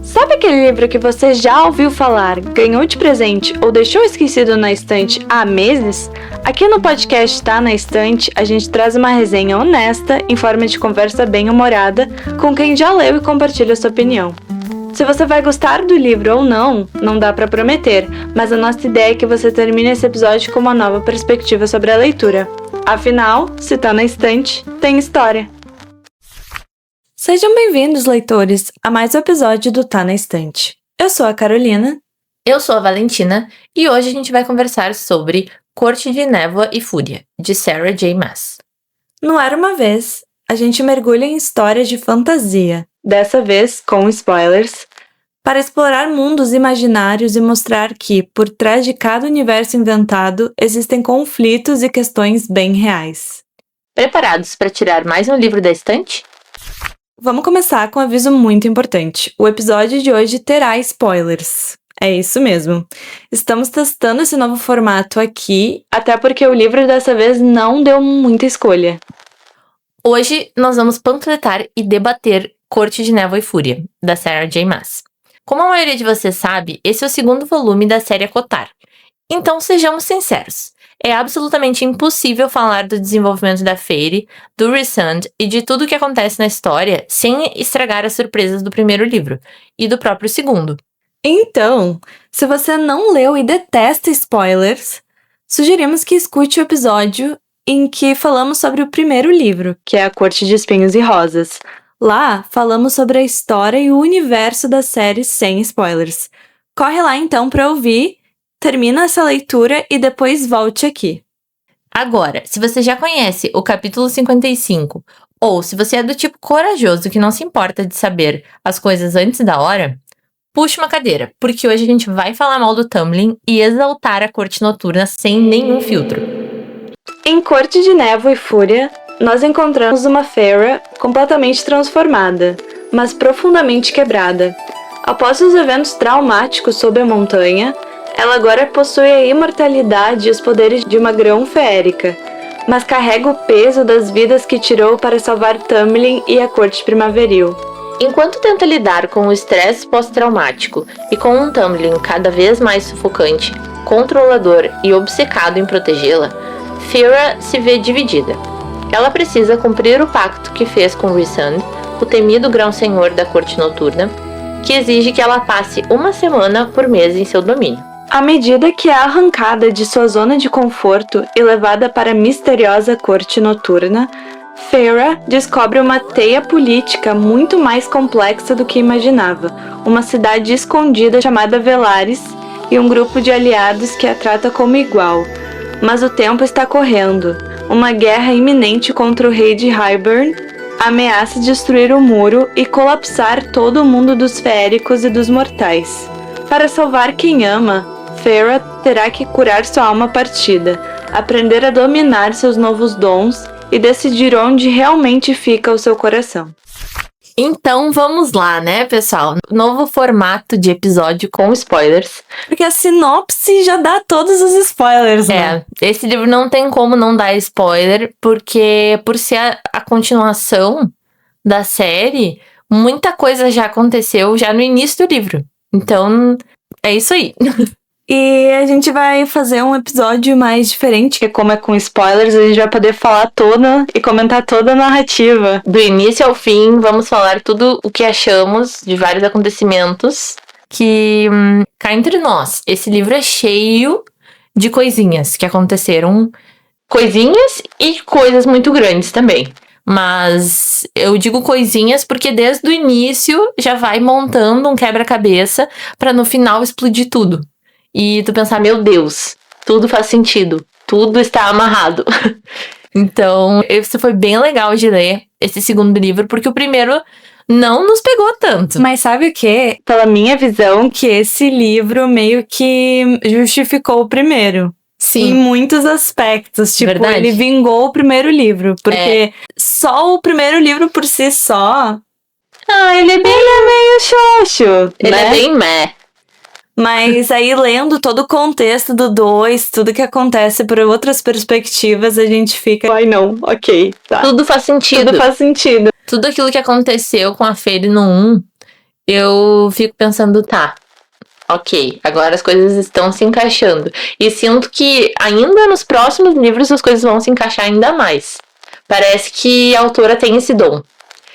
Sabe aquele livro que você já ouviu falar, ganhou de presente ou deixou esquecido na estante há meses? Aqui no podcast Tá na Estante, a gente traz uma resenha honesta, em forma de conversa bem-humorada, com quem já leu e compartilha sua opinião. Se você vai gostar do livro ou não dá pra prometer, mas a nossa ideia é que você termine esse episódio com uma nova perspectiva sobre a leitura. Afinal, se tá na estante, tem história. Sejam bem-vindos, leitores, a mais um episódio do Tá na Estante. Eu sou a Carolina. Eu sou a Valentina, e hoje a gente vai conversar sobre Corte de Névoa e Fúria, de Sarah J. Maas. No Era Uma Vez, a gente mergulha em histórias de fantasia, dessa vez com spoilers, para explorar mundos imaginários e mostrar que, por trás de cada universo inventado, existem conflitos e questões bem reais. Preparados para tirar mais um livro da estante? Vamos começar com um aviso muito importante. O episódio de hoje terá spoilers. É isso mesmo. Estamos testando esse novo formato aqui, até porque o livro dessa vez não deu muita escolha. Hoje nós vamos panfletar e debater Corte de Névoa e Fúria, da Sarah J. Maas. Como a maioria de vocês sabe, esse é o segundo volume da série Cotar. Então sejamos sinceros. É absolutamente impossível falar do desenvolvimento da Feyre, do Rhysand e de tudo o que acontece na história sem estragar as surpresas do primeiro livro e do próprio segundo. Então, se você não leu e detesta spoilers, sugerimos que escute o episódio em que falamos sobre o primeiro livro, que é A Corte de Espinhos e Rosas. Lá, falamos sobre a história e o universo da série sem spoilers. Corre lá então para ouvir, termina essa leitura e depois volte aqui. Agora, se você já conhece o capítulo 55, ou se você é do tipo corajoso que não se importa de saber as coisas antes da hora, puxe uma cadeira, porque hoje a gente vai falar mal do Tamlin e exaltar a Corte Noturna sem nenhum filtro. Em Corte de Névoa e Fúria, nós encontramos uma Feyre completamente transformada, mas profundamente quebrada. Após os eventos traumáticos sob a montanha, ela agora possui a imortalidade e os poderes de uma grão feérica, mas carrega o peso das vidas que tirou para salvar Tamlin e a Corte Primaveril. Enquanto tenta lidar com o estresse pós-traumático e com um Tamlin cada vez mais sufocante, controlador e obcecado em protegê-la, Feyre se vê dividida. Ela precisa cumprir o pacto que fez com Rhysand, o temido grão-senhor da Corte Noturna, que exige que ela passe uma semana por mês em seu domínio. À medida que é arrancada de sua zona de conforto e levada para a misteriosa Corte Noturna, Feyre descobre uma teia política muito mais complexa do que imaginava, uma cidade escondida chamada Velaris e um grupo de aliados que a trata como igual. Mas o tempo está correndo. Uma guerra iminente contra o rei de Hybern ameaça destruir o muro e colapsar todo o mundo dos feéricos e dos mortais. Para salvar quem ama, Feyre terá que curar sua alma partida, aprender a dominar seus novos dons e decidir onde realmente fica o seu coração. Então vamos lá, né, pessoal? Novo formato de episódio com spoilers. Porque a sinopse já dá todos os spoilers, né? Esse livro não tem como não dar spoiler, porque por ser a continuação da série, muita coisa já aconteceu já no início do livro. Então, é isso aí. E a gente vai fazer um episódio mais diferente, que como é com spoilers, a gente vai poder falar toda e comentar toda a narrativa. Do início ao fim, vamos falar tudo o que achamos de vários acontecimentos. Que, cá entre nós, esse livro é cheio de coisinhas que aconteceram. Coisinhas e coisas muito grandes também. Mas eu digo coisinhas porque desde o início já vai montando um quebra-cabeça pra no final explodir tudo. E tu pensar, meu Deus, tudo faz sentido, tudo está amarrado. Então, isso foi bem legal de ler, esse segundo livro, porque o primeiro não nos pegou tanto. Mas sabe o quê? Pela minha visão, que esse livro meio que justificou o primeiro. Sim. Em muitos aspectos. Tipo, Verdade. Ele vingou o primeiro livro. Porque só o primeiro livro por si só... ele é meio xoxo, Ele né? é bem meh. Mas aí, lendo todo o contexto do 2, tudo que acontece por outras perspectivas, a gente fica... Ai, não, ok, tá. Tudo faz sentido. Tudo faz sentido. Tudo aquilo que aconteceu com a Feyre no 1, eu fico pensando, tá, ok, agora as coisas estão se encaixando. E sinto que ainda nos próximos livros as coisas vão se encaixar ainda mais. Parece que a autora tem esse dom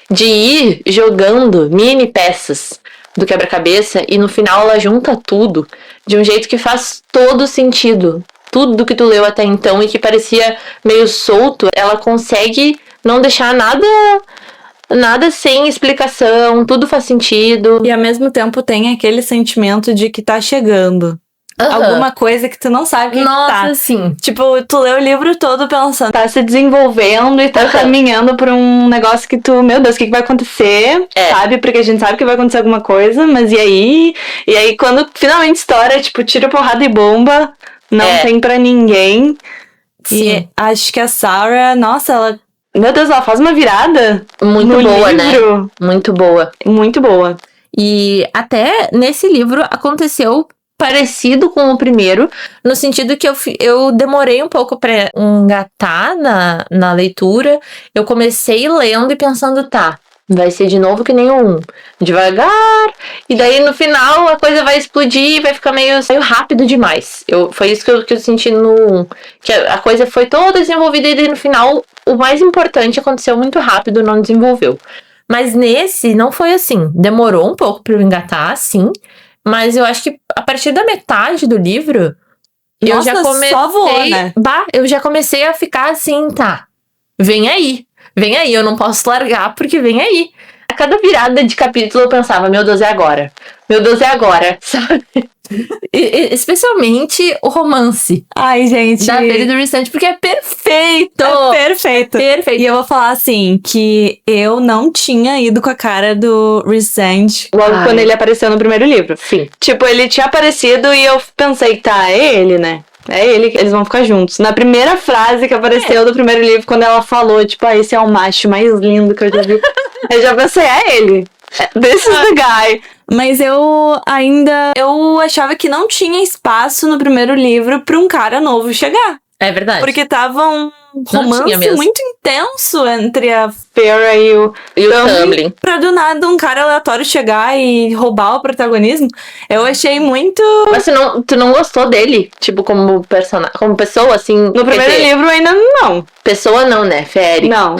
de ir jogando mini peças do quebra-cabeça e no final ela junta tudo de um jeito que faz todo sentido. Tudo que tu leu até então e que parecia meio solto, ela consegue não deixar nada sem explicação, tudo faz sentido. E ao mesmo tempo tem aquele sentimento de que tá chegando. Alguma coisa que tu não sabe o que Nossa, tá. sim. Tipo, tu lê o livro todo pensando, tá se desenvolvendo e tá caminhando por um negócio que tu, meu Deus, o que vai acontecer? Sabe? Porque a gente sabe que vai acontecer alguma coisa, mas e aí? E aí, quando finalmente estoura, tipo, tira porrada e bomba, não tem pra ninguém. Sim. E acho que a Sarah, nossa, ela... Meu Deus, ela faz uma virada muito no boa, livro. né? Muito boa. Muito boa. E até nesse livro aconteceu parecido com o primeiro, no sentido que eu demorei um pouco pra engatar na leitura. Eu comecei lendo e pensando, tá, vai ser de novo que nem o 1, devagar, e daí no final a coisa vai explodir, vai ficar meio rápido demais. Foi isso que eu senti no 1, que a coisa foi toda desenvolvida e daí no final o mais importante aconteceu muito rápido, não desenvolveu. Mas nesse não foi assim, demorou um pouco pra eu engatar, sim, mas eu acho que a partir da metade do livro, eu já comecei, só voou, né? eu já comecei a ficar assim, tá, vem aí, eu não posso largar porque vem aí. A cada virada de capítulo eu pensava, meu Deus, é agora, sabe? Especialmente o romance. Ai, gente. Da Fairy e do Rhysand, porque é perfeito! Perfeito. E eu vou falar assim, que eu não tinha ido com a cara do Rhysand logo quando ele apareceu no primeiro livro. Sim. Tipo, ele tinha aparecido e eu pensei, tá, é ele, né? É ele, eles vão ficar juntos. Na primeira frase que apareceu do primeiro livro, quando ela falou, tipo, esse é o macho mais lindo que eu já vi. Eu já pensei, é ele. This is the guy. Mas eu achava que não tinha espaço no primeiro livro pra um cara novo chegar. É verdade. Porque tava um romance muito intenso entre a Feyre e o Tamlin. Pra do nada um cara aleatório chegar e roubar o protagonismo. Eu achei muito... Mas tu não gostou dele? Tipo, como personagem, como pessoa, assim... No primeiro livro ainda não. Pessoa não, né? Fairy. Não.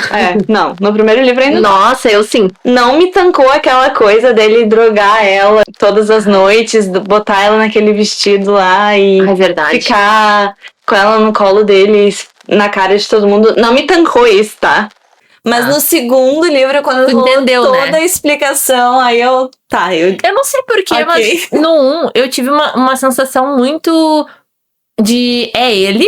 No primeiro livro ainda não. Nossa, eu sim. Não me tancou aquela coisa dele drogar ela todas as noites, botar ela naquele vestido lá e ficar com ela no colo dele, na cara de todo mundo. Não me tancou isso, tá? Mas no segundo livro, quando tu entendeu, toda a explicação, aí eu... Tá, eu não sei porquê, mas no 1 eu tive uma sensação muito de... É ele...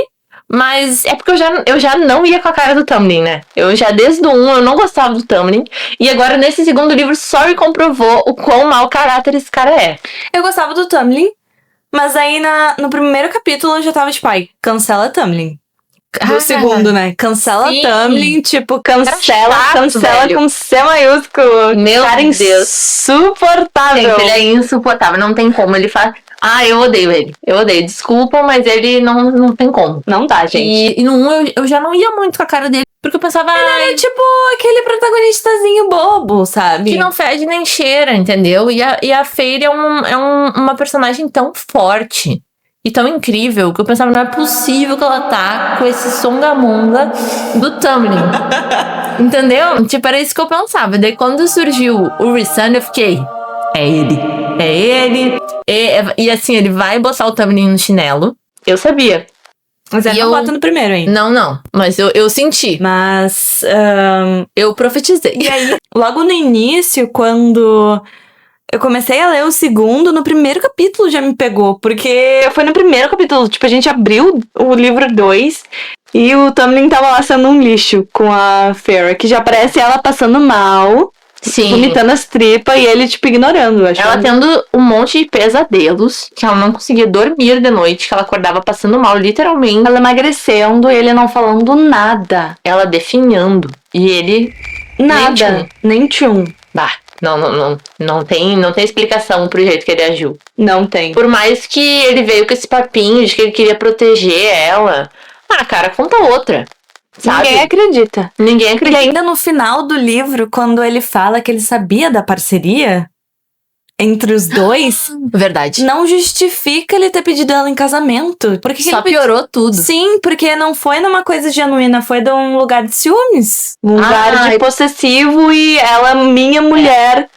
Mas é porque eu já não ia com a cara do Tamlin, né? Eu já desde o 1 eu não gostava do Tamlin. E agora nesse segundo livro só me comprovou o quão mau caráter esse cara é. Eu gostava do Tamlin, mas aí no primeiro capítulo eu já tava tipo, ai, cancela Tamlin. No segundo, né? Cancela Tamlin, tipo, cancela com C maiúsculo. Meu cara Deus. Insuportável. Gente, ele é insuportável, não tem como. Ele faz... eu odeio ele. Eu odeio. Desculpa, mas ele não tem como. Não dá, gente. E no 1 eu já não ia muito com a cara dele. Porque eu pensava... Ele era tipo aquele protagonistazinho bobo, sabe? Que não fede nem cheira, entendeu? E a Fairy é uma personagem tão forte e tão incrível que eu pensava, não é possível que ela tá com esse songamonga do Tamlin. Entendeu? Tipo, era isso que eu pensava. Daí quando surgiu o Rhysand, eu fiquei... É ele. E assim, ele vai botar o Tamlin no chinelo. Eu sabia. Mas ele não bota no primeiro ainda. Não. Mas eu senti. Mas eu profetizei. E aí, logo no início, quando eu comecei a ler o segundo, no primeiro capítulo já me pegou. Porque foi no primeiro capítulo. Tipo, a gente abriu o livro 2 e o Tamlin tava lá sendo um lixo com a Feyre. Que já parece ela passando mal. Sim. Vomitando as tripas e ele, tipo, ignorando. Ela tendo um monte de pesadelos, que ela não conseguia dormir de noite, que ela acordava passando mal, literalmente. Ela emagrecendo e ele não falando nada. Ela definhando. E ele... Nada. Nem tchum. Bah, não tem explicação pro jeito que ele agiu. Não tem. Por mais que ele veio com esse papinho de que ele queria proteger ela. Cara, conta outra. Sabe? Ninguém acredita. E ainda no final do livro, quando ele fala que ele sabia da parceria, entre os dois, Verdade. não justifica ele ter pedido ela em casamento. Porque Só ele pedi- piorou tudo. Sim, porque não foi numa coisa genuína, foi de um lugar de ciúmes. Um lugar de possessivo e ela, minha mulher.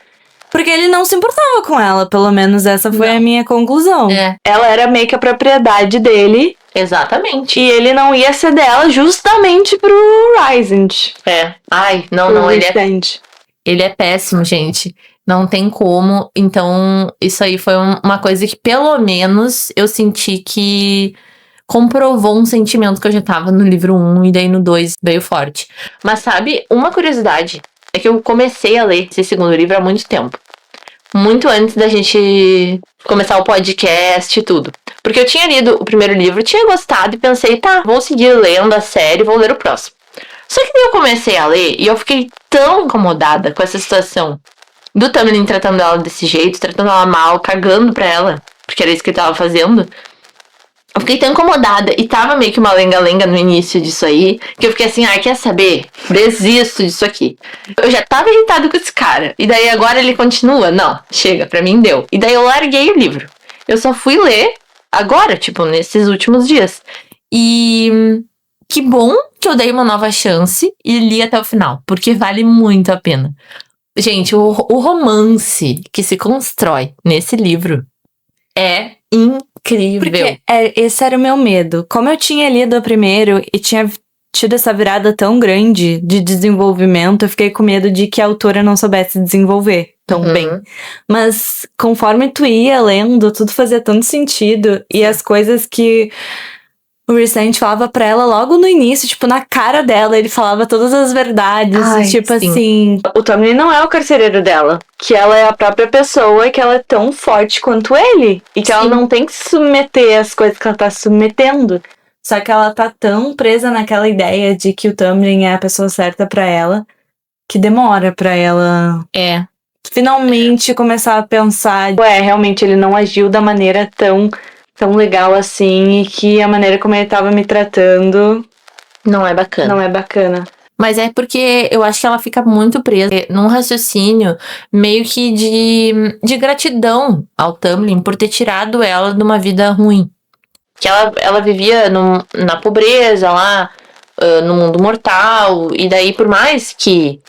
Porque ele não se importava com ela, pelo menos essa foi Não. a minha conclusão. É. Ela era meio que a propriedade dele Exatamente. e ele não ia ser dela justamente pro Rising. É. Ai, não, ele é péssimo, gente. Não tem como. Então, isso aí foi uma coisa que, pelo menos, eu senti que comprovou um sentimento que eu já tava no livro 1 e daí no 2 veio forte. Mas sabe, uma curiosidade é que eu comecei a ler esse segundo livro há muito tempo. Muito antes da gente começar o podcast e tudo. Porque eu tinha lido o primeiro livro, tinha gostado e pensei, tá, vou seguir lendo a série, vou ler o próximo. Só que daí eu comecei a ler e eu fiquei tão incomodada com essa situação do Tamlin tratando ela desse jeito, tratando ela mal, cagando pra ela, porque era isso que ele tava fazendo. Eu fiquei tão incomodada e tava meio que uma lenga-lenga no início disso aí, que eu fiquei assim, quer saber? Desisto disso aqui. Eu já tava irritada com esse cara, e daí agora ele continua? Não, chega, pra mim deu. E daí eu larguei o livro. Eu só fui ler agora, tipo, nesses últimos dias. E que bom que eu dei uma nova chance e li até o final, porque vale muito a pena. Gente, o romance que se constrói nesse livro é incrível. Porque esse era o meu medo. Como eu tinha lido o primeiro e tinha tido essa virada tão grande de desenvolvimento, eu fiquei com medo de que a autora não soubesse desenvolver tão bem. Mas conforme tu ia lendo, tudo fazia tanto sentido. E as coisas que o Rhysand falava pra ela logo no início, tipo, na cara dela, ele falava todas as verdades. Tipo sim. assim, o Tomlin não é o carcereiro dela. Que ela é a própria pessoa e que ela é tão forte quanto ele. E que ela não tem que se submeter às coisas que ela tá se submetendo. Só que ela tá tão presa naquela ideia de que o Tamlin é a pessoa certa pra ela, que demora pra ela finalmente começar a pensar, realmente ele não agiu da maneira tão legal assim, e que a maneira como ele tava me tratando não é bacana. Não é bacana. Mas é porque eu acho que ela fica muito presa num raciocínio meio que de gratidão ao Tamlin por ter tirado ela de uma vida ruim. Que ela vivia na pobreza lá, no mundo mortal, e daí por mais que,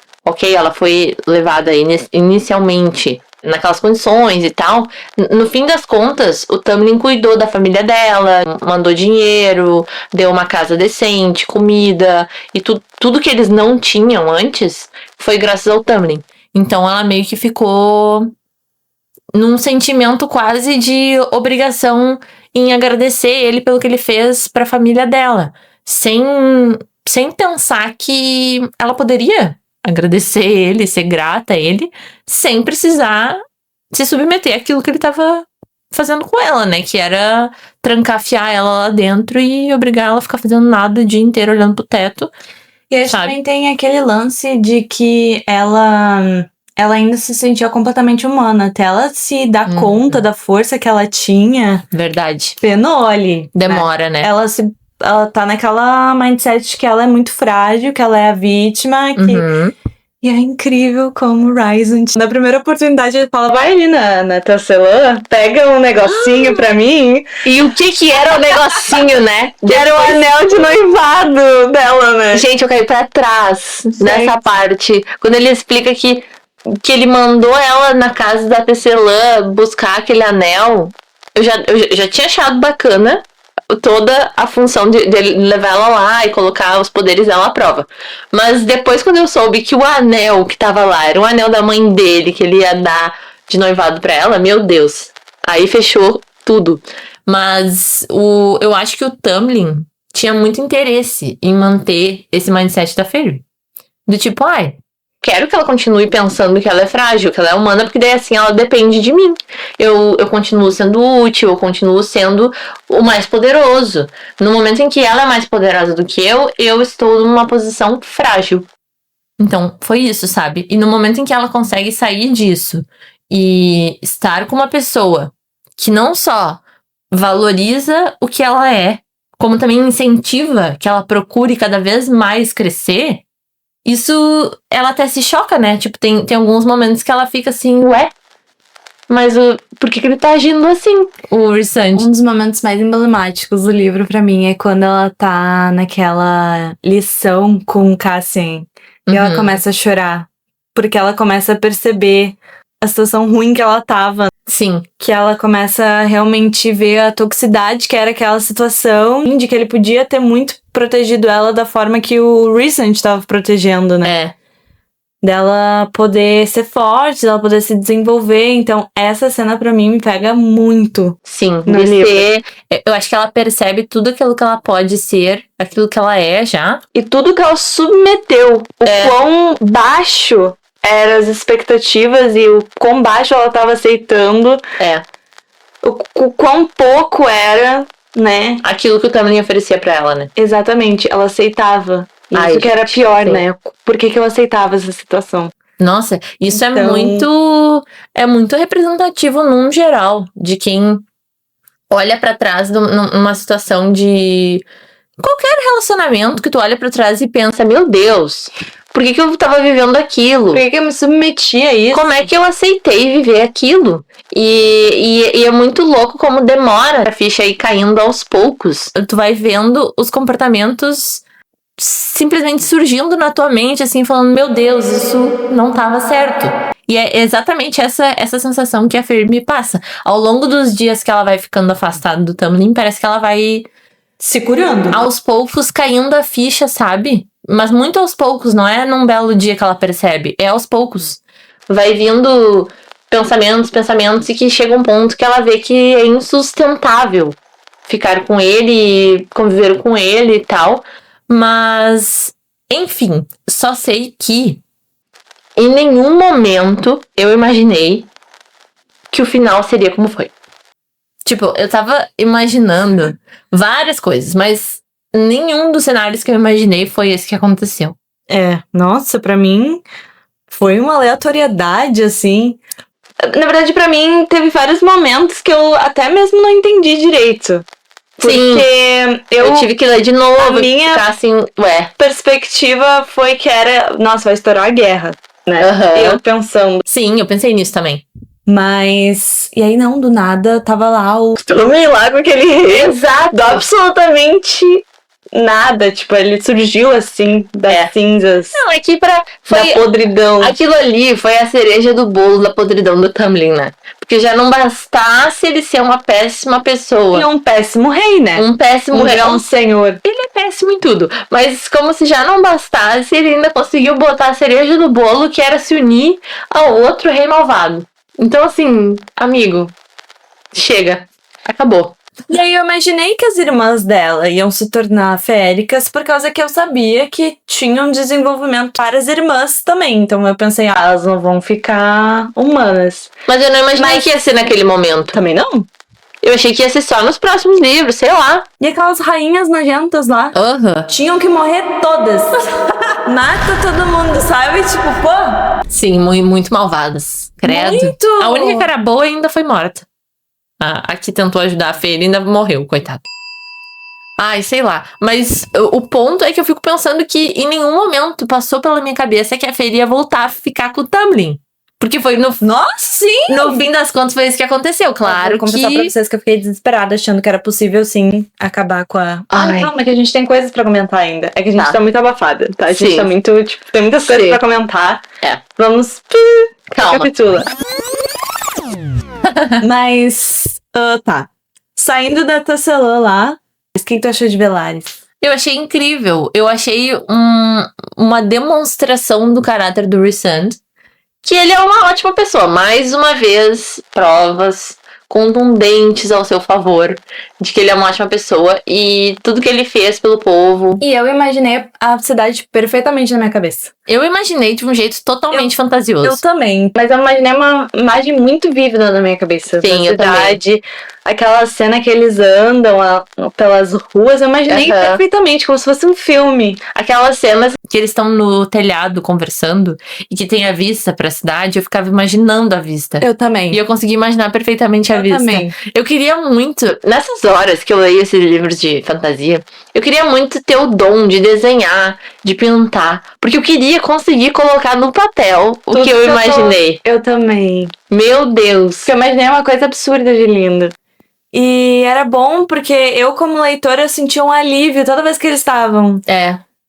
ela foi levada inicialmente naquelas condições e tal, no fim das contas, o Tamlin cuidou da família dela, mandou dinheiro, deu uma casa decente, comida, e tudo que eles não tinham antes foi graças ao Tamlin. Então ela meio que ficou num sentimento quase de obrigação em agradecer ele pelo que ele fez pra família dela, sem pensar que ela poderia agradecer ele, ser grata a ele, sem precisar se submeter àquilo que ele tava fazendo com ela, né? Que era trancafiar ela lá dentro e obrigar ela a ficar fazendo nada o dia inteiro olhando pro teto. E a gente também tem aquele lance de que ela ainda se sentia completamente humana, até ela se dar conta da força que ela tinha. Verdade. Penou ali. Demora, né? Ela tá naquela mindset de que ela é muito frágil, que ela é a vítima, E é incrível como o Rhysand, na primeira oportunidade, ele fala, vai ali na tecelã, pega um negocinho pra mim. E o que era o negocinho, né? Era o anel de noivado dela, né? Gente, eu caí pra trás nessa parte. Quando ele explica que ele mandou ela na casa da tecelã buscar aquele anel, eu já tinha achado bacana toda a função de levar ela lá e colocar os poderes dela à prova. Mas depois, quando eu soube que o anel que tava lá era o anel da mãe dele, que ele ia dar de noivado pra ela, meu Deus. Aí fechou tudo. Mas eu acho que o Tamlin tinha muito interesse em manter esse mindset da Feyre. Do tipo, quero que ela continue pensando que ela é frágil, que ela é humana, porque daí assim ela depende de mim. Eu continuo sendo útil, eu continuo sendo o mais poderoso. No momento em que ela é mais poderosa do que eu estou numa posição frágil. Então, foi isso, sabe? E no momento em que ela consegue sair disso e estar com uma pessoa que não só valoriza o que ela é, como também incentiva que ela procure cada vez mais crescer, isso, ela até se choca, né? Tipo, tem alguns momentos que ela fica assim, Mas por que ele tá agindo assim, o Rhysand? Um dos momentos mais emblemáticos do livro pra mim é quando ela tá naquela lição com o Cassian e ela começa a chorar. Porque ela começa a perceber a situação ruim que ela tava. Sim. Que ela começa a realmente ver a toxicidade que era aquela situação, de que ele podia ter muito protegido ela da forma que o Rhysand tava protegendo, né? É. Dela poder ser forte, dela poder se desenvolver. Então, essa cena pra mim me pega muito. Sim, No livro. Eu acho que ela percebe tudo aquilo que ela pode ser, aquilo que ela é já. E tudo que ela submeteu, o quão baixo eram as expectativas e o quão baixo ela tava aceitando. O quão pouco era, né? Aquilo que o Tamlin oferecia pra ela, né? Exatamente, ela aceitava. Isso que era pior, né? Por que eu aceitava essa situação? Nossa, isso Então... é muito representativo num geral, de quem olha pra trás numa situação de qualquer relacionamento que tu olha pra trás e pensa, meu Deus, por que eu tava vivendo aquilo? Por que eu me submeti a isso? Como é que eu aceitei viver aquilo? E é muito louco como demora a ficha ir caindo aos poucos. Tu vai vendo os comportamentos simplesmente surgindo na tua mente, assim, falando, meu Deus, isso não tava certo. E é exatamente essa sensação que a Fer me passa. Ao longo dos dias que ela vai ficando afastada do Tamlin, parece que ela vai se curando. Aos poucos caindo a ficha, sabe? Mas muito aos poucos, não é num belo dia que ela percebe, é aos poucos. Vai vindo pensamentos e que chega um ponto que ela vê que é insustentável ficar com ele, conviver com ele e tal. Mas, enfim, só sei que em nenhum momento eu imaginei que o final seria como foi. Tipo, eu tava imaginando várias coisas, mas nenhum dos cenários que eu imaginei foi esse que aconteceu. Nossa, pra mim foi uma aleatoriedade, assim. Na verdade, pra mim, teve vários momentos que eu até mesmo não entendi direito. Porque Sim, eu tive que ler de novo. A minha ficar assim, perspectiva foi que era, nossa, vai estourar a guerra, né? Eu pensando. Sim, eu pensei nisso também. Mas, e aí não, do nada, tava lá o Também lá com aquele rei. Exato. Do absolutamente nada, tipo, ele surgiu assim, das cinzas. Não, é que da podridão. Aquilo ali foi a cereja do bolo da podridão do Tamlin, né? Porque já não bastasse ele ser uma péssima pessoa. E um péssimo rei, né? Um péssimo rei. Um senhor. Ele é péssimo em tudo. Mas como se já não bastasse, ele ainda conseguiu botar a cereja do bolo, que era se unir ao outro rei malvado. Então, assim, amigo, chega. Acabou. E aí eu imaginei que as irmãs dela iam se tornar féricas por causa que eu sabia que tinham desenvolvimento para as irmãs também. Então eu pensei, elas não vão ficar humanas. Mas eu não imaginei que ia ser naquele momento. Também não? Eu achei que ia ser só nos próximos livros, sei lá. E aquelas rainhas nojentas lá, tinham que morrer todas. Mata todo mundo, sabe? Tipo, pô. Sim, muito malvadas. Credo. Muito. A única que era boa ainda foi morta. A que tentou ajudar a Fê, ele ainda morreu, coitado. Ai, sei lá. Mas o ponto é que eu fico pensando que em nenhum momento passou pela minha cabeça que a Fê ia voltar a ficar com o Tamlin. Porque foi no... Nossa, sim! No fim das contas foi isso que aconteceu, claro. Eu vou confessar pra vocês que eu fiquei desesperada, achando que era possível, sim, acabar com a... Calma, que a gente tem coisas pra comentar ainda. É que a gente tá muito abafada, tá? A gente tá muito, tipo, tem muitas coisas pra comentar. Vamos... Calma. Recapitula. Mas, tá. Saindo da Tecelã lá, o que tu achou de Velaris? Eu achei incrível. Eu achei uma demonstração do caráter do Rhysand. Que ele é uma ótima pessoa. Mais uma vez, provas contundentes ao seu favor de que ele é uma ótima pessoa e tudo que ele fez pelo povo. E eu imaginei a cidade perfeitamente na minha cabeça. Eu imaginei de um jeito totalmente fantasioso. Eu também. Mas eu imaginei uma imagem muito vívida na minha cabeça. Sim, da cidade, aquela cena que eles andam pelas ruas, eu imaginei perfeitamente, como se fosse um filme. Aquelas cenas que eles estão no telhado conversando e que tem a vista pra cidade, eu ficava imaginando a vista. Eu também. E eu consegui imaginar perfeitamente a vista. Também. Eu queria muito, nessas horas que eu leio esses livros de fantasia, eu queria muito ter o dom de desenhar, de pintar Porque eu queria conseguir colocar no papel o Tudo que eu imaginei. Eu também. Meu Deus. Porque eu imaginei uma coisa absurda de linda. E era bom porque eu, como leitora, eu sentia um alívio toda vez que eles estavam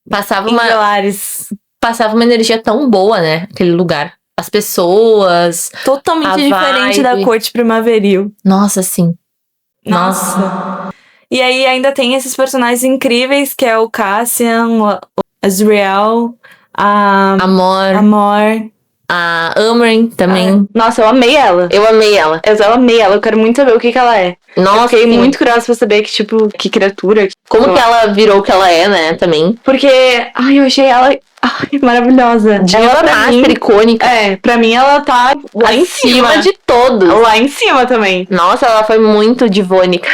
Passava em Velares. passava uma energia tão boa, né? Aquele lugar. As pessoas. Totalmente A diferente vibe. da corte primaveril. Nossa, sim. Nossa. E aí ainda tem esses personagens incríveis, que é o Cassian, o Azriel, a Amor. A Amren também. Nossa, eu amei ela. Eu amei ela. Eu amei ela. Eu quero muito saber o que ela é. Nossa, eu fiquei sim. muito curiosa pra saber que, tipo, que criatura. Como que ela virou o que ela é, né? Também. Porque, eu achei ela maravilhosa. Diva Ela, pra master, mim, icônica. pra mim ela tá lá em cima. Acima de todos. Lá em cima também. Nossa, ela foi muito divônica.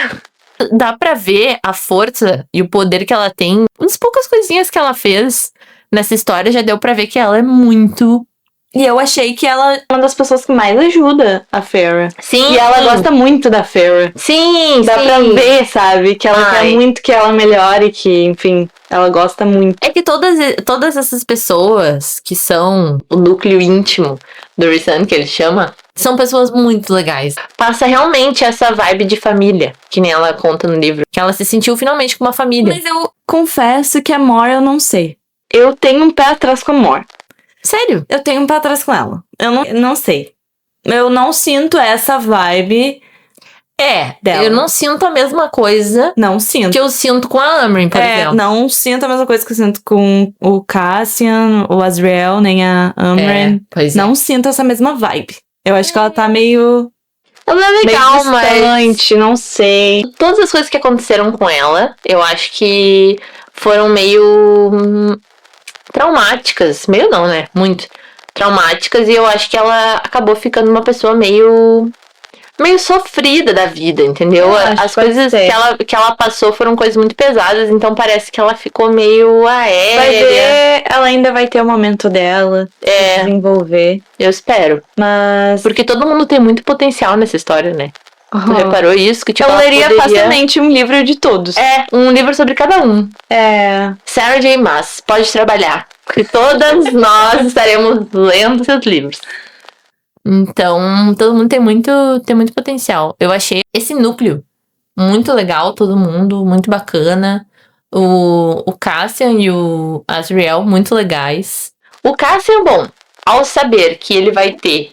Dá pra ver a força e o poder que ela tem. Umas poucas coisinhas que ela fez nessa história já deu pra ver que ela é muito. E eu achei que ela é uma das pessoas que mais ajuda a Feyre. Sim. E ela gosta muito da Feyre. Sim, Dá pra ver, sabe? Que ela quer muito que ela melhore, que, enfim, ela gosta muito. É que todas essas pessoas que são o núcleo íntimo do Rhysand, que ele chama, são pessoas muito legais. Passa realmente essa vibe de família, que nem ela conta no livro. Que ela se sentiu finalmente com uma família. Mas eu confesso que a Mor eu não sei. Eu tenho um pé atrás com a Mor. Sério? Eu tenho um pé atrás com ela. Eu não sei. Eu não sinto essa vibe dela. Eu não sinto a mesma coisa Não sinto. que eu sinto com a Amren, por exemplo. Não sinto a mesma coisa que eu sinto com o Cassian, o Azriel, nem a Amren. Pois Não sinto essa mesma vibe. Eu acho que ela tá meio... Ela é legal, meio mas... distante, não sei. Todas as coisas que aconteceram com ela, eu acho que foram meio traumáticas. Meio não, né? Muito traumáticas. E eu acho que ela acabou ficando uma pessoa meio sofrida da vida, entendeu? As coisas que ela passou foram coisas muito pesadas, então parece que ela ficou meio aérea. Vai ver, ela ainda vai ter o momento dela de desenvolver. Eu espero. Mas... Porque todo mundo tem muito potencial nessa história, né? Tu reparou isso? Que, tipo, eu leria facilmente um livro de todos. Um livro sobre cada um. Sarah J. Maas, pode trabalhar. E todas nós estaremos lendo seus livros. Então, todo mundo tem muito potencial. Eu achei esse núcleo muito legal, todo mundo, muito bacana. O Cassian e o Azriel, muito legais. O Cassian, bom, ao saber que ele vai ter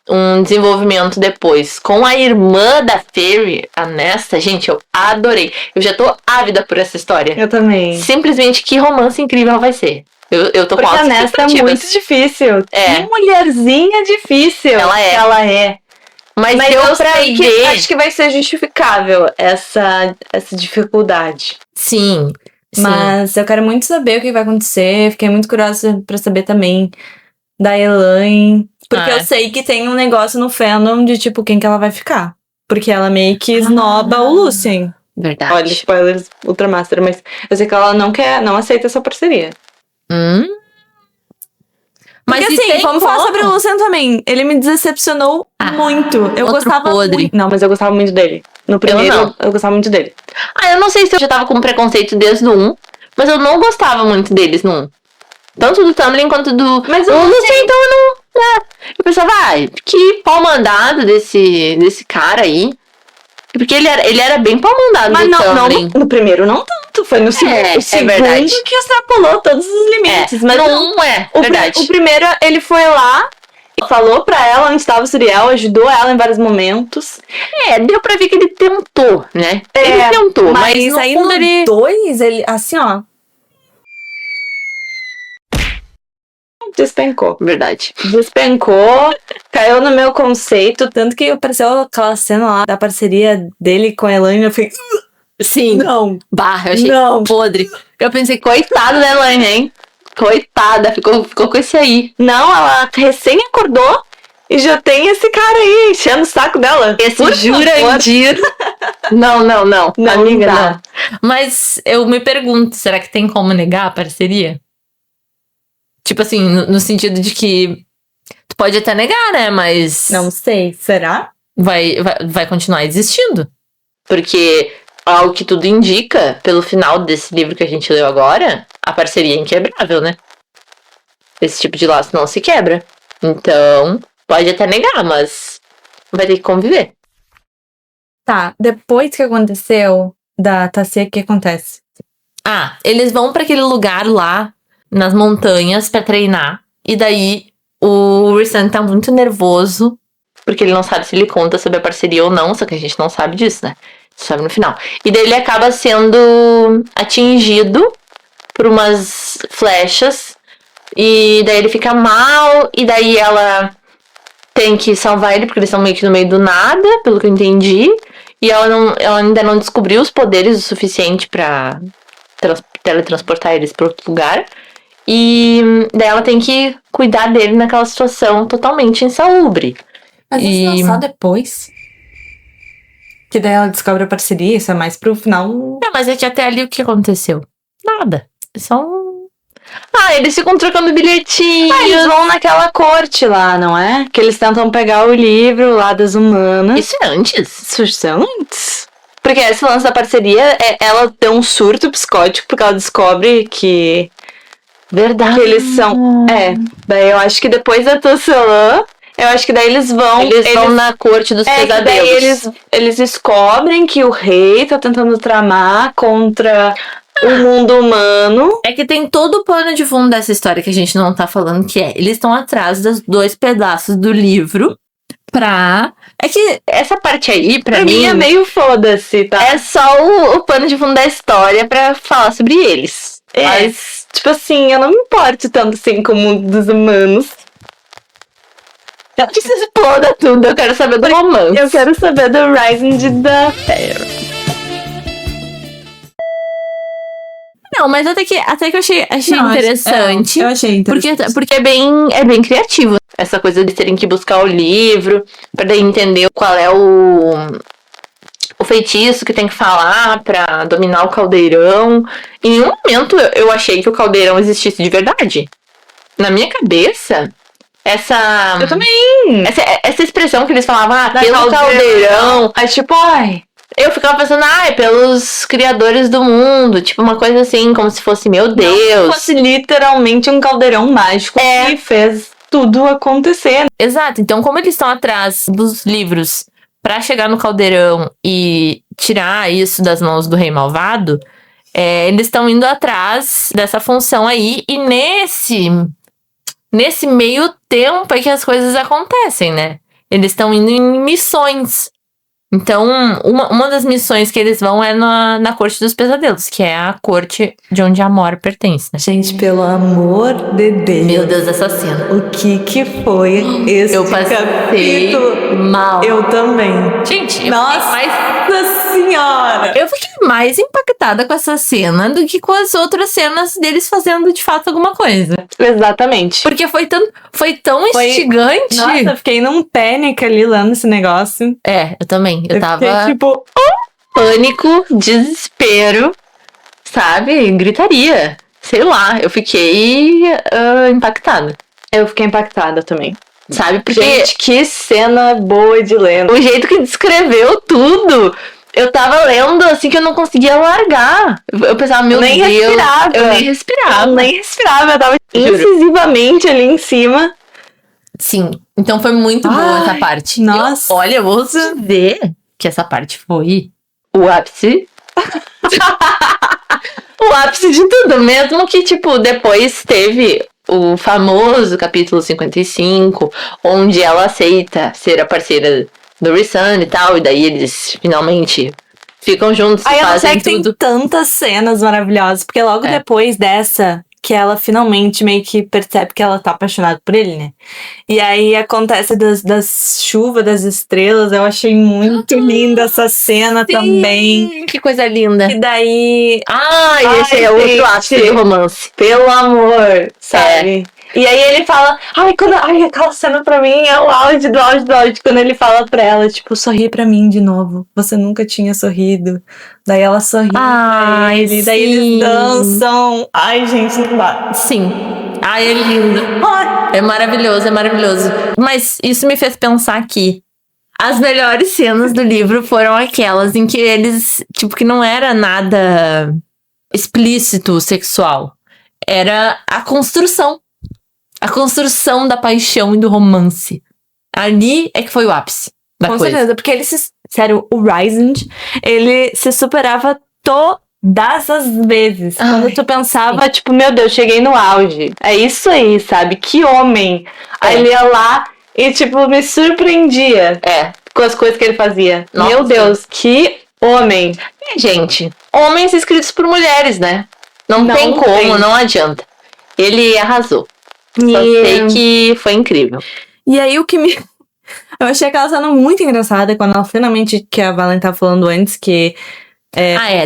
um desenvolvimento depois com a irmã da Feyre, a Nesta, gente, eu adorei. Eu já tô ávida por essa história. Eu também. Simplesmente que romance incrível vai ser. Eu tô com a Nesta é muito difícil. Que mulherzinha difícil. Ela é. Mas eu sei que acho que vai ser justificável essa dificuldade. Sim. Mas eu quero muito saber o que vai acontecer. Fiquei muito curiosa pra saber também da Elaine. Porque eu sei que tem um negócio no fandom de, tipo, quem que ela vai ficar. Porque ela meio que esnoba o Lucien. Verdade. Olha, spoilers Ultramaster, mas eu sei que ela não aceita essa parceria. Mas porque, assim, vamos falar sobre o Lucien também. Ele me decepcionou muito. Eu gostava muito. Não, mas eu gostava muito dele. No primeiro, eu gostava muito dele. Eu não sei se eu já tava com preconceito desde o 1, mas eu não gostava muito deles no 1. Tanto do Tamlin quanto do... Mas eu não sei, então eu não... Eu pensava, que pau mandado desse cara aí. Porque ele era bem pau mandado do Tamlin. No primeiro não tanto. Foi no segundo. O segundo verdade. Que extrapolou todos os limites. Mas no 1 verdade. O primeiro, ele foi lá, falou pra ela onde estava o Suriel, ajudou ela em vários momentos. Deu pra ver que ele tentou, né? Ele tentou, mas aí no 2, ele, assim, ó... Despencou. Verdade. Despencou, caiu no meu conceito, tanto que apareceu aquela cena lá da parceria dele com a Elaine, eu fiquei... Sim. Não. Eu achei podre. Eu pensei, coitado da Elaine, hein? Coitada, ficou com esse aí. Não, ela recém acordou e já tem esse cara aí enchendo o saco dela. Esse Jurandir. Não. Amiga, não. Mas eu me pergunto, será que tem como negar a parceria? Tipo assim, no sentido de que tu pode até negar, né? Mas... Não sei, será? Vai continuar existindo. Porque, ao que tudo indica, pelo final desse livro que a gente leu agora, a parceria é inquebrável, né? Esse tipo de laço não se quebra. Então, pode até negar, mas vai ter que conviver. Tá, depois que aconteceu da Tassia, o que acontece? Ah, eles vão pra aquele lugar lá, nas montanhas, pra treinar. E daí, o Rhysand tá muito nervoso, porque ele não sabe se ele conta sobre a parceria ou não, só que a gente não sabe disso, né? Sabe no final. E daí ele acaba sendo atingido por umas flechas. E daí ele fica mal. E daí ela tem que salvar ele, porque eles estão meio que no meio do nada, pelo que eu entendi. E ela ainda não descobriu os poderes o suficiente pra teletransportar eles pra outro lugar. E daí ela tem que cuidar dele naquela situação totalmente insalubre. Mas isso não é só depois? Que daí ela descobre a parceria, isso é mais pro final. Não, mas é que até ali o que aconteceu? Nada. É só um... Ah, eles ficam trocando bilhetinhos. Eles vão naquela corte lá, não é? Que eles tentam pegar o livro lá das humanas. Isso é antes? Isso é antes. Porque esse lance da parceria, ela tem um surto psicótico, porque ela descobre que... Verdade. Que eles são... daí eu acho que depois da Tosselã, eu acho que daí eles vão na corte dos pesadelos. Daí eles descobrem que o rei tá tentando tramar contra o mundo humano. É que tem todo o pano de fundo dessa história que a gente não tá falando, que eles estão atrás dos 2 pedaços do livro pra... É que essa parte aí, pra mim é meio foda-se, tá? É só o pano de fundo da história pra falar sobre eles. Mas, tipo assim, eu não me importo tanto assim com o mundo dos humanos. Que se exploda tudo, eu quero saber do romance. Eu quero saber do Rising da Feyre. Não, mas até que eu achei interessante. Eu achei interessante. Porque é bem criativo. Essa coisa de terem que buscar o livro, pra daí entender qual é o feitiço que tem que falar pra dominar o caldeirão. Em nenhum momento eu achei que o caldeirão existisse de verdade. Na minha cabeça, eu também. Essa expressão que eles falavam, pelo caldeirão. É tipo, Eu ficava pensando, pelos criadores do mundo. Tipo, uma coisa assim, como se fosse, meu Deus. Não fosse literalmente um caldeirão mágico que fez tudo acontecer. Exato. Então, como eles estão atrás dos livros pra chegar no caldeirão e tirar isso das mãos do rei malvado, eles estão indo atrás dessa função aí. E nesse meio tempo é que as coisas acontecem, né? Eles estão indo em missões. Então, uma das missões que eles vão é na Corte dos Pesadelos, que é a corte de onde a Mor pertence, né? Gente, pelo amor de Deus. Meu Deus, essa cena. O que foi esse Eu passei capítulo? mal. Eu também. Gente, Nossa Senhora! Eu fiquei mais impactada com essa cena do que com as outras cenas deles fazendo de fato alguma coisa. Exatamente. Porque foi tão instigante. Nossa, eu fiquei num pânico ali lendo esse negócio. Eu também. Eu tava... Fiquei tipo... Pânico, desespero, sabe? Gritaria. Sei lá, eu fiquei impactada. Eu fiquei impactada também. Sabe? Porque... Gente, que cena boa de ler. O jeito que descreveu tudo... Eu tava lendo assim que eu não conseguia largar. Eu pensava, meu Deus. Eu nem respirava. Eu tava incisivamente ali em cima. Sim. Então foi muito boa essa parte. Nossa. Olha, eu vou dizer que essa parte foi o ápice. O ápice de tudo. Mesmo que, tipo, depois teve o famoso capítulo 55, onde ela aceita ser a parceira do Rhysand e tal, e daí eles finalmente ficam juntos e fazem tudo. Tem tantas cenas maravilhosas, porque logo depois dessa, que ela finalmente meio que percebe que ela tá apaixonada por ele, né? E aí acontece das chuvas, das estrelas, eu achei muito linda essa cena também. Que coisa linda. E daí... esse é outro ato de romance. Pelo amor, sabe? E aí ele fala, aquela cena pra mim é o auge do auge. Quando ele fala pra ela, tipo, sorri pra mim de novo. Você nunca tinha sorrido. Daí ela sorri pra ele. Daí eles dançam. Ai, gente, não dá. Sim. É lindo. É maravilhoso. Mas isso me fez pensar que as melhores cenas do livro foram aquelas em que eles, tipo, que não era nada explícito sexual. Era a construção. A construção da paixão e do romance. Ali é que foi o ápice da Com coisa. certeza, porque ele sério, o Rysand, ele se superava todas as vezes. Ai, Quando tu pensava, tipo, meu Deus, cheguei no auge. É isso aí, sabe? Que homem. Aí ele ia lá e, tipo, me surpreendia com as coisas que ele fazia. Nossa. Meu Deus, que homem. Gente, homens escritos por mulheres, né? Não tem como, tem. não adianta. Ele arrasou. Só E- sei que foi incrível. E aí o que me... Eu achei aquela cena muito engraçada quando ela finalmente, que a Valen tava falando antes, que...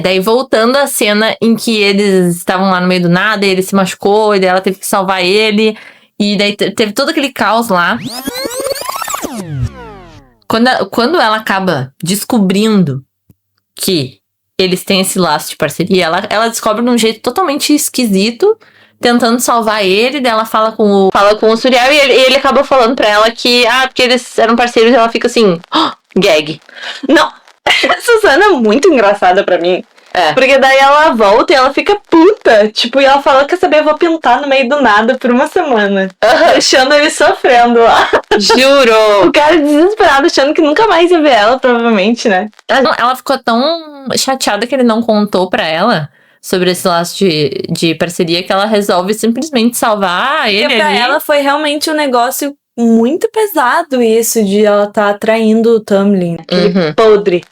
Daí voltando à cena em que eles estavam lá no meio do nada, e ele se machucou, e daí ela teve que salvar ele, e daí teve todo aquele caos lá. Quando ela acaba descobrindo que eles têm esse laço de parceria, ela descobre de um jeito totalmente esquisito, tentando salvar ele, daí ela fala com o Suriel, e ele acaba falando pra ela que, porque eles eram parceiros, e ela fica assim, gag. Não, essa cena é muito engraçada pra mim. É. Porque daí ela volta e ela fica puta. Tipo, e ela fala, quer saber, eu vou pintar no meio do nada por uma semana. Deixando ele sofrendo lá. Juro! O cara desesperado, achando que nunca mais ia ver ela, provavelmente, né? Ela ficou tão chateada que ele não contou pra ela sobre esse laço de parceria que ela resolve simplesmente salvar ele Porque pra ali. ela foi realmente um negócio muito pesado isso de ela tá atraindo o Tamlin. Aquele podre.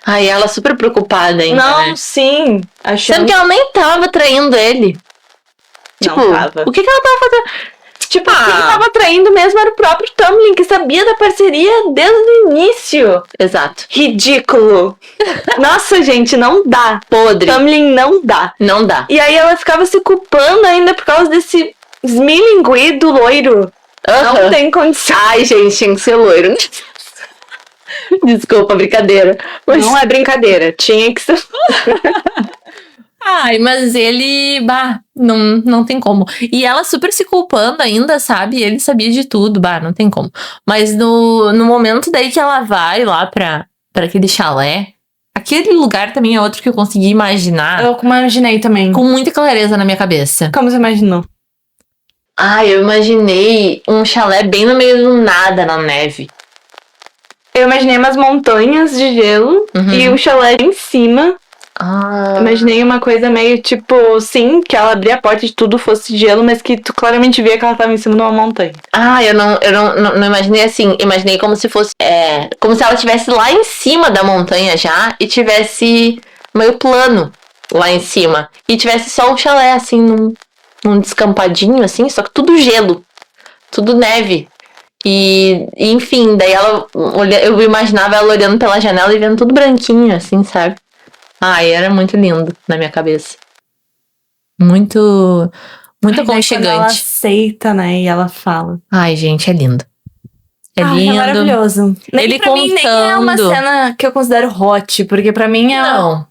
Ai, ela super preocupada ainda, Não, né? sim. Achando Sendo que ela nem tava traindo ele. Não Tipo, tava. o que ela tava fazendo? Tipo, quem tava traindo mesmo era o próprio Tamlin, que sabia da parceria desde o início. Exato. Ridículo. Nossa, gente, não dá. Podre. Tamlin não dá. Não dá. E aí ela ficava se culpando ainda por causa desse smilinguê do loiro. Não tem condição. Ai, gente, tinha que ser loiro. Desculpa, brincadeira. Mas... Não é brincadeira. Tinha que ser. Ai, mas ele, não tem como. E ela super se culpando ainda, sabe? Ele sabia de tudo, não tem como. Mas no momento daí que ela vai lá pra aquele chalé, aquele lugar também é outro que eu consegui imaginar. Eu imaginei também. Com muita clareza na minha cabeça. Como você imaginou? Eu imaginei um chalé bem no meio do nada, na neve. Eu imaginei umas montanhas de gelo e o chalé em cima. Imaginei uma coisa meio tipo, sim, que ela abria a porta e tudo fosse gelo, mas que tu claramente via que ela tava em cima de uma montanha. Eu não imaginei assim. Imaginei como se fosse. Como se ela estivesse lá em cima da montanha já e tivesse meio plano lá em cima. E tivesse só um chalé, assim, num descampadinho, assim, só que tudo gelo. Tudo neve. E enfim, daí eu imaginava ela olhando pela janela e vendo tudo branquinho, assim, sabe? Era muito lindo na minha cabeça. Muito aconchegante. Ela aceita, né? E ela fala. Ai, gente, é lindo. É lindo. É maravilhoso. Ele pra mim nem é uma cena que eu considero hot, porque pra mim é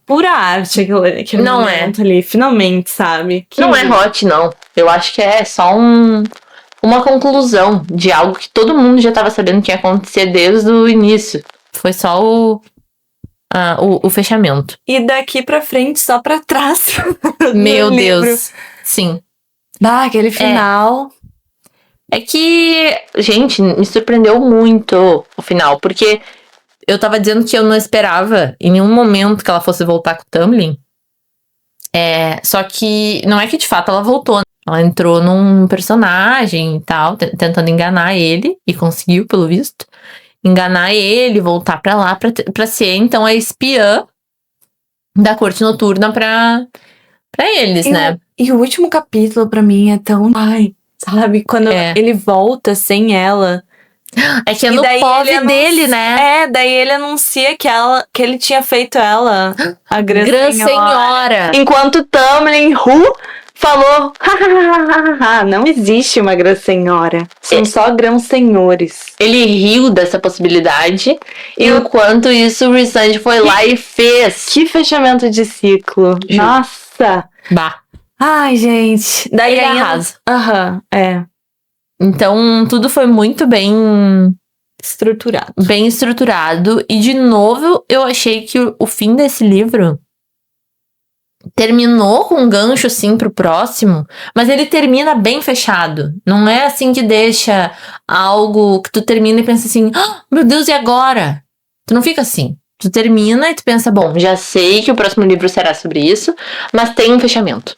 pura arte aquele não momento ali, finalmente, sabe? Não é hot, não. Eu acho que é só uma conclusão de algo que todo mundo já tava sabendo que ia acontecer desde o início. Foi só o fechamento. E daqui pra frente, só pra trás. Meu Deus. Sim. Aquele final. É que, gente, me surpreendeu muito o final, porque eu tava dizendo que eu não esperava em nenhum momento que ela fosse voltar com o Tamlin. Só que não é que de fato ela voltou. Ela entrou num personagem e tal, tentando enganar ele, e conseguiu, pelo visto. Enganar ele, voltar pra lá, pra ser, então, a espiã da corte noturna pra eles, né? E o último capítulo, pra mim, é tão... sabe? Quando ele volta sem ela. É que é no pose dele, né? Daí ele anuncia que ele tinha feito ela a Grã Senhora. Enquanto Tamlin falou, não existe uma Grã Senhora. São só grãos senhores. Ele riu dessa possibilidade. Enquanto isso, o Rysand foi lá e fez. Que fechamento de ciclo. Nossa. Ai, gente. Daí ele arrasa. Então, tudo foi muito bem estruturado. Bem estruturado. E, de novo, eu achei que o fim desse livro terminou com um gancho, sim, pro próximo, mas ele termina bem fechado. Não é assim que deixa algo que tu termina e pensa assim, meu Deus, e agora? Tu não fica assim. Tu termina e tu pensa, bom, já sei que o próximo livro será sobre isso, mas tem um fechamento.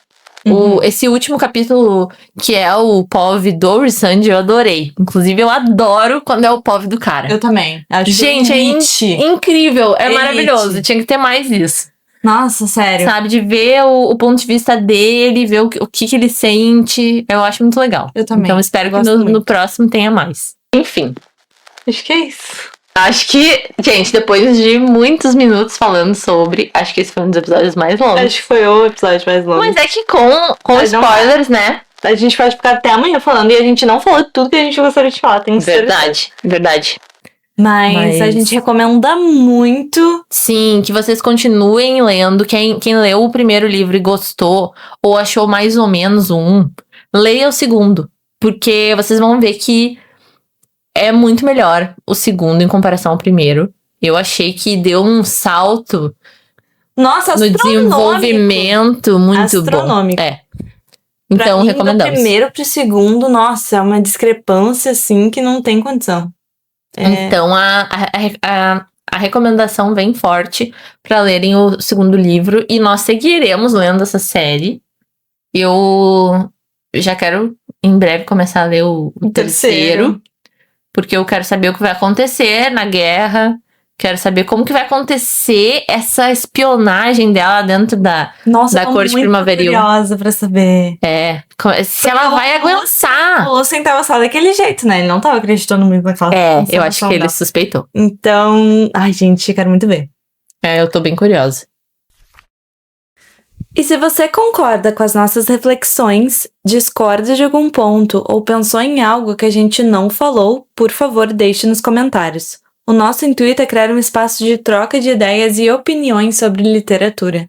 Esse último capítulo, que é o POV do Rissand, eu adorei. Inclusive, eu adoro quando é o POV do cara. Eu também. Acho Gente, é incrível, é maravilhoso. Tinha que ter mais isso. Nossa, sério. Sabe, de ver o ponto de vista dele, ver o que ele sente. Eu acho muito legal. Eu também. Então, espero que no próximo tenha mais. Enfim. Acho que é isso. Acho que, gente, depois de muitos minutos falando sobre, acho que esse foi um dos episódios mais longos. Acho que foi o episódio mais longo. Mas é que com spoilers, né? A gente pode ficar até amanhã falando e a gente não falou tudo que a gente gostaria de falar. Tem certeza. Verdade. Mas a gente recomenda muito. Sim, que vocês continuem lendo. Quem leu o primeiro livro e gostou, ou achou mais ou menos leia o segundo. Porque vocês vão ver que é muito melhor o segundo em comparação ao primeiro. Eu achei que deu um salto no desenvolvimento muito bom. Então, recomendamos. Do primeiro pro segundo, nossa, é uma discrepância, assim, que não tem condição. Então, a recomendação vem forte para lerem o segundo livro. E nós seguiremos lendo essa série. Eu já quero, em breve, começar a ler o terceiro. Porque eu quero saber o que vai acontecer na guerra. Quero saber como que vai acontecer essa espionagem dela dentro da corte primaveril. Nossa, curiosa pra saber. Se ela vai aguentar. O Lucien tava só daquele jeito, né? Ele não tava acreditando muito naquela eu acho que ele suspeitou. Então, ai, gente, quero muito ver. Eu tô bem curiosa. E se você concorda com as nossas reflexões, discorda de algum ponto ou pensou em algo que a gente não falou, por favor, deixe nos comentários. O nosso intuito é criar um espaço de troca de ideias e opiniões sobre literatura.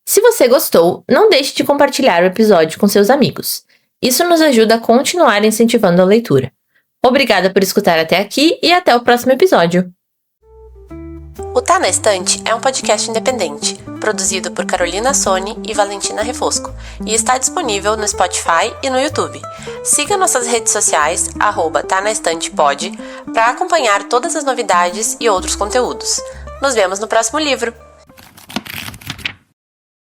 Se você gostou, não deixe de compartilhar o episódio com seus amigos. Isso nos ajuda a continuar incentivando a leitura. Obrigada por escutar até aqui e até o próximo episódio. O Tá na Estante é um podcast independente, produzido por Carolina Soni e Valentina Refosco, e está disponível no Spotify e no YouTube. Siga nossas redes sociais, @TaNaEstantePod, para acompanhar todas as novidades e outros conteúdos. Nos vemos no próximo livro!